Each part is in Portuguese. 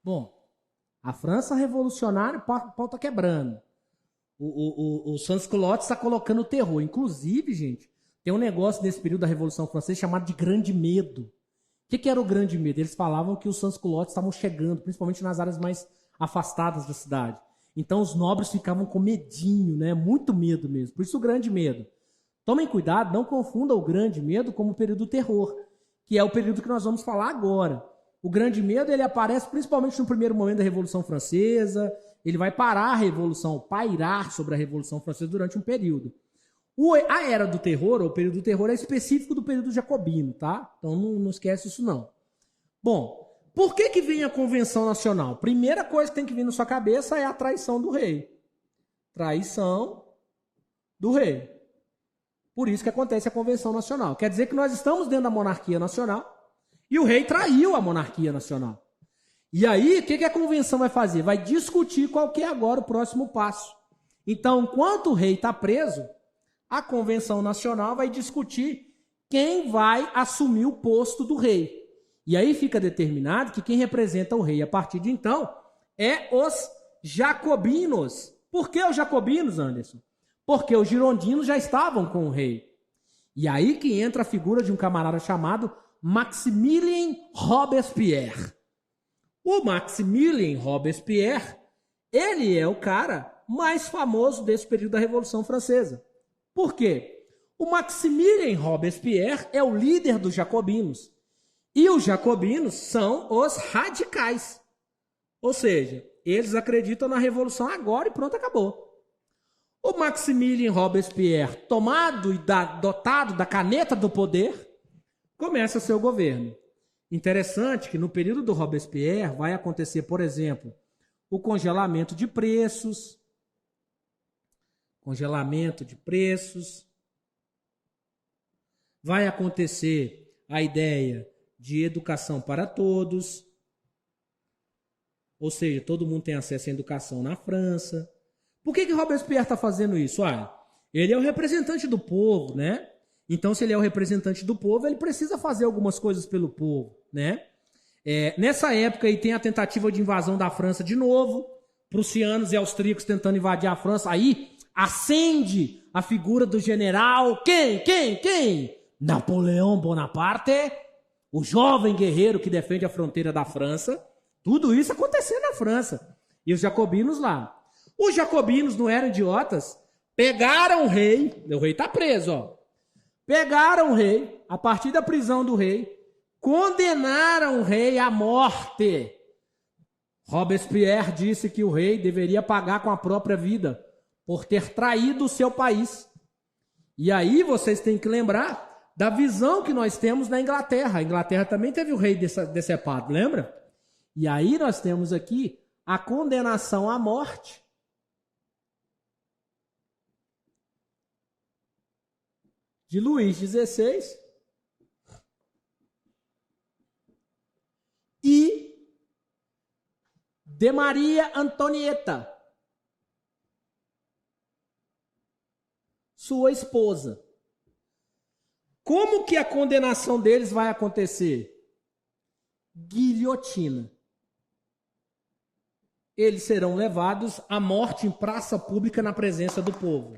Bom, a França revolucionária, o pau tá quebrando. O Sans-Culottes está colocando terror. Inclusive, gente, tem um negócio nesse período da Revolução Francesa chamado de Grande Medo. O que era o Grande Medo? Eles falavam que os Sans-Culottes estavam chegando, principalmente nas áreas mais afastadas da cidade. Então os nobres ficavam com medinho, né? Muito medo mesmo. Por isso o Grande Medo. Tomem cuidado, não confundam o Grande Medo como o período do terror, que é o período que nós vamos falar agora. O Grande Medo ele aparece principalmente no primeiro momento da Revolução Francesa. Ele vai parar a Revolução, pairar sobre a Revolução Francesa durante um período. A Era do Terror, ou o período do terror, é específico do período jacobino, tá? Então não esquece isso não. Bom, por que vem a Convenção Nacional? Primeira coisa que tem que vir na sua cabeça é a traição do rei. Traição do rei. Por isso que acontece a Convenção Nacional. Quer dizer que nós estamos dentro da monarquia nacional e o rei traiu a monarquia nacional. E aí, o que a convenção vai fazer? Vai discutir qual que é agora o próximo passo. Então, enquanto o rei está preso, a Convenção Nacional vai discutir quem vai assumir o posto do rei. E aí fica determinado que quem representa o rei a partir de então é os jacobinos. Por que os jacobinos, Anderson? Porque os girondinos já estavam com o rei. E aí que entra a figura de um camarada chamado Maximilien Robespierre. O Maximilien Robespierre, ele é o cara mais famoso desse período da Revolução Francesa. Por quê? O Maximilien Robespierre é o líder dos jacobinos. E os jacobinos são os radicais. Ou seja, eles acreditam na revolução agora e pronto, acabou. O Maximilien Robespierre, tomado e dotado da caneta do poder, começa seu governo. Interessante que no período do Robespierre vai acontecer, por exemplo, o congelamento de preços. Vai acontecer a ideia de educação para todos. Ou seja, todo mundo tem acesso à educação na França. Por que Robespierre está fazendo isso? Ele é o representante do povo, né? Então, se ele é o representante do povo, ele precisa fazer algumas coisas pelo povo, né? Nessa época aí tem a tentativa de invasão da França de novo, prussianos e austríacos tentando invadir a França. Aí acende a figura do general, quem? Napoleão Bonaparte, o jovem guerreiro que defende a fronteira da França. Tudo isso acontecendo na França. E os jacobinos lá. Os jacobinos não eram idiotas, pegaram o rei está preso, ó. Pegaram o rei, a partir da prisão do rei, condenaram o rei à morte. Robespierre disse que o rei deveria pagar com a própria vida por ter traído o seu país. E aí vocês têm que lembrar da visão que nós temos na Inglaterra. A Inglaterra também teve o rei decepado, lembra? E aí nós temos aqui a condenação à morte de Luís XVI e de Maria Antonieta, sua esposa. Como que a condenação deles vai acontecer? Guilhotina. Eles serão levados à morte em praça pública na presença do povo.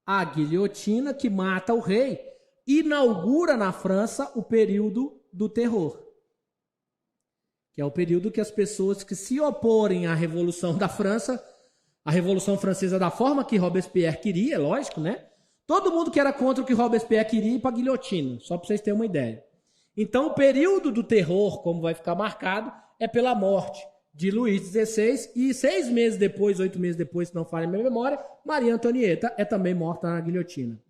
A guilhotina que mata o rei inaugura na França o período do terror, que é o período que as pessoas que se oporem à Revolução da França, a Revolução Francesa da forma que Robespierre queria, lógico, né? Todo mundo que era contra o que Robespierre queria ir para a guilhotina, só para vocês terem uma ideia. Então o período do terror, como vai ficar marcado, é pela morte de Luís XVI e 6 meses depois, 8 meses depois, se não falha a minha memória, Maria Antonieta é também morta na guilhotina.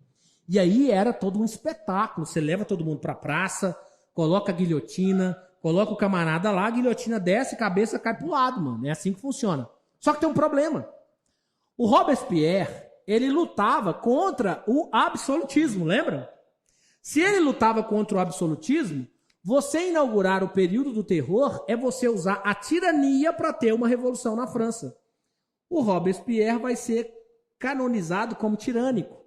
E aí era todo um espetáculo. Você leva todo mundo para a praça, coloca a guilhotina, coloca o camarada lá, a guilhotina desce, a cabeça cai pro lado, mano. É assim que funciona. Só que tem um problema. O Robespierre, ele lutava contra o absolutismo, lembra? Se ele lutava contra o absolutismo, você inaugurar o período do terror é você usar a tirania para ter uma revolução na França. O Robespierre vai ser canonizado como tirânico.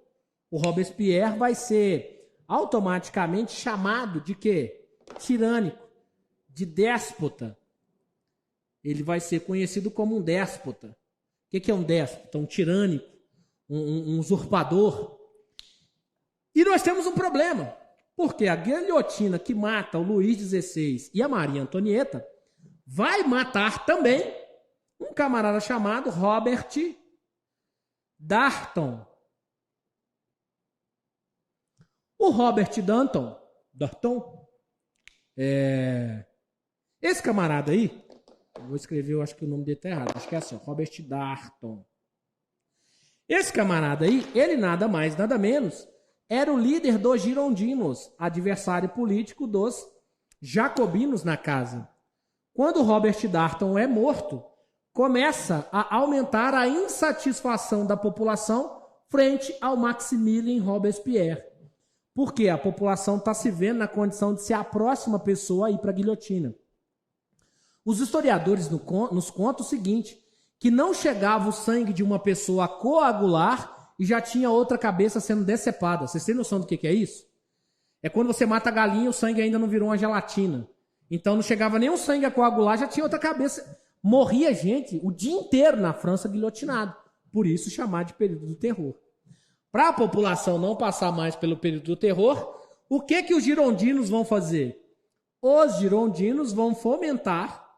O Robespierre vai ser automaticamente chamado de quê? Tirânico, de déspota. ele vai ser conhecido como um déspota. O que é um déspota? Um tirânico, um usurpador. E nós temos um problema, porque a guilhotina que mata o Luís XVI e a Maria Antonieta vai matar também um camarada chamado Robert Darnton. O Robert Darnton, esse camarada aí, eu vou escrever, eu acho que o nome dele tá errado, acho que é assim, Robert Darnton. Esse camarada aí, ele nada mais, nada menos, era o líder dos girondinos, adversário político dos jacobinos na casa. Quando Robert Darnton é morto, começa a aumentar a insatisfação da população frente ao Maximilien Robespierre. Porque a população está se vendo na condição de ser a próxima pessoa a ir para a guilhotina. Os historiadores nos contam o seguinte, que não chegava o sangue de uma pessoa a coagular e já tinha outra cabeça sendo decepada. Vocês têm noção do que é isso? É quando você mata a galinha, o sangue ainda não virou uma gelatina. Então não chegava nenhum sangue a coagular, já tinha outra cabeça. Morria gente o dia inteiro na França guilhotinado. Por isso chamar de período do terror. Para a população não passar mais pelo período do terror, o que os girondinos vão fazer? Os girondinos vão fomentar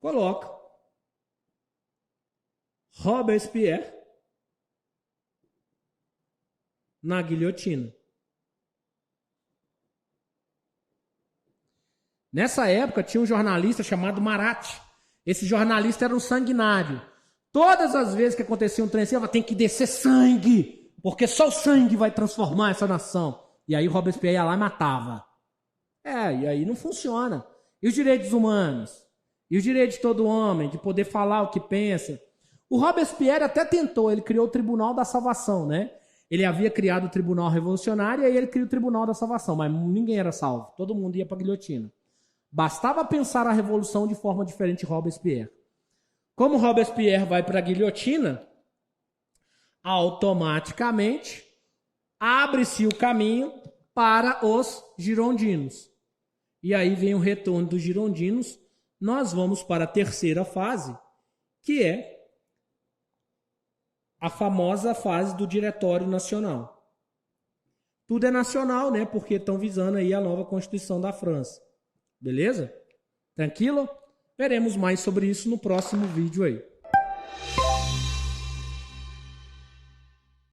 coloca Robespierre na guilhotina. Nessa época tinha um jornalista chamado Marat. Esse jornalista era um sanguinário. Todas as vezes que acontecia um trem assim, tem que descer sangue, porque só o sangue vai transformar essa nação. E aí Robespierre ia lá e matava. E aí não funciona. E os direitos humanos? E os direitos de todo homem, de poder falar o que pensa? O Robespierre até tentou, ele criou o Tribunal da Salvação, né? Ele havia criado o Tribunal Revolucionário e aí ele criou o Tribunal da Salvação, mas ninguém era salvo, todo mundo ia para a guilhotina. Bastava pensar a revolução de forma diferente de Robespierre. Como Robespierre vai para a guilhotina, automaticamente abre-se o caminho para os girondinos. E aí vem o retorno dos girondinos. Nós vamos para a terceira fase, que é a famosa fase do Diretório Nacional. Tudo é nacional, né? Porque estão visando aí a nova Constituição da França. Beleza? Tranquilo? Veremos mais sobre isso no próximo vídeo aí.